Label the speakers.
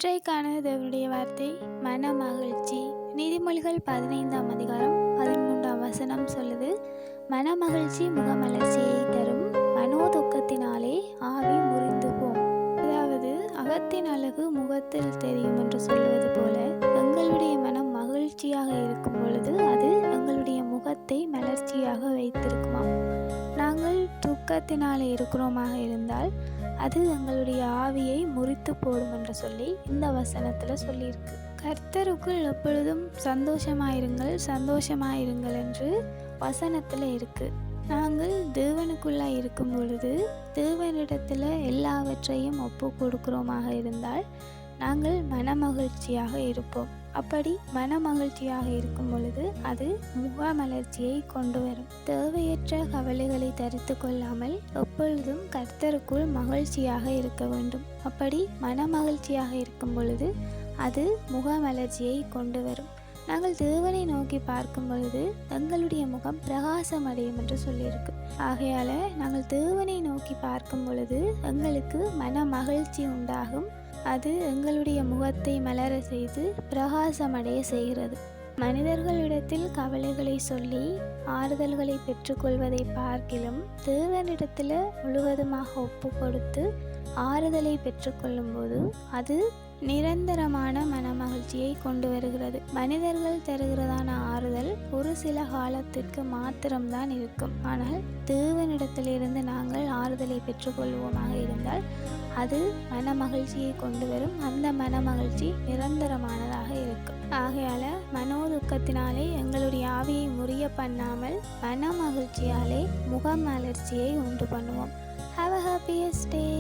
Speaker 1: இன்றைக்கான தேவனுடைய வார்த்தை மன மகிழ்ச்சி. நீதிமொழிகள் 15ஆம் அதிகாரம் 13ஆம் வசனம் சொல்லுது, மன மகிழ்ச்சி முகமலர்ச்சியை தரும், மனோதுக்கத்தினாலே ஆவி முறிந்து போம். அதாவது அகத்தின் அழகு முகத்தில் தெரியும் என்று சொல்வது போல, எங்களுடைய மனம் மகிழ்ச்சியாக இருக்கும் பொழுது அது எங்களுடைய முகத்தை மலர்ச்சியாக வைத்திருக்குமாம். நாங்கள் துக்கத்தினாலே இருக்கிறோமாக இருந்தால் அது எங்களுடைய ஆவியை முறித்து போடும் என்று சொல்லி இந்த வசனத்தில் சொல்லியிருக்கு. கர்த்தருக்குள் எப்பொழுதும் சந்தோஷமாயிருங்கள் என்று வசனத்தில் இருக்கு. நாங்கள் தேவனுக்குள்ளாக இருக்கும் பொழுது தேவனிடத்தில் எல்லாவற்றையும் ஒப்பு கொடுக்கிறோமாக இருந்தால் நாங்கள் மனமகிழ்ச்சியாக இருப்போம். அப்படி மனமகிழ்ச்சியாக இருக்கும் பொழுது அது முகமலர்ச்சியை கொண்டு வரும். தேவையற்ற கவலைகளை தரித்து கொள்ளாமல் எப்பொழுதும் கர்த்தருக்குள் மகிழ்ச்சியாக இருக்க வேண்டும். அப்படி மனமகிழ்ச்சியாக இருக்கும் பொழுது அது முகமலர்ச்சியை கொண்டு வரும். நாங்கள் தேவனை நோக்கி பார்க்கும் பொழுது எங்களுடைய முகம் பிரகாசம் அடையும் என்று சொல்லியிருக்கு. ஆகையால நாங்கள் தேவனை நோக்கி பார்க்கும் பொழுது எங்களுக்கு மன மகிழ்ச்சி உண்டாகும். அது எங்களுடைய முகத்தை மலர செய்து பிரகாசமடைய செய்கிறது. மனிதர்களிடத்தில் கவலைகளை சொல்லி ஆறுதல்களை பெற்றுக்கொள்வதை பார்க்கிலும் தேவனிடத்தில் முழுவதுமாக ஒப்பு கொடுத்து ஆறுதலை பெற்றுக்கொள்ளும் போது அது நிரந்தரமான மனமகிழ்ச்சியை கொண்டு வருகிறது. மனிதர்கள் தருகிறதான ஆறுதல் ஒரு சில காலத்திற்கு மாத்திரம்தான் இருக்கும். ஆனால் தேவனிடத்திலிருந்து நாங்கள் ஆறுதலை பெற்றுக்கொள்வோமாக இருந்தால் அது மனமகிழ்ச்சியை கொண்டு வரும். அந்த மனமகிழ்ச்சி நிரந்தரமானதாக இருக்கும். ஆகையால மனோதுக்கத்தினாலே எங்களுடைய ஆவியை முறிய பண்ணாமல் மனமகிழ்ச்சியாலே முகமலர்ச்சியை உண்டு பண்ணுவோம். Have a happiest day.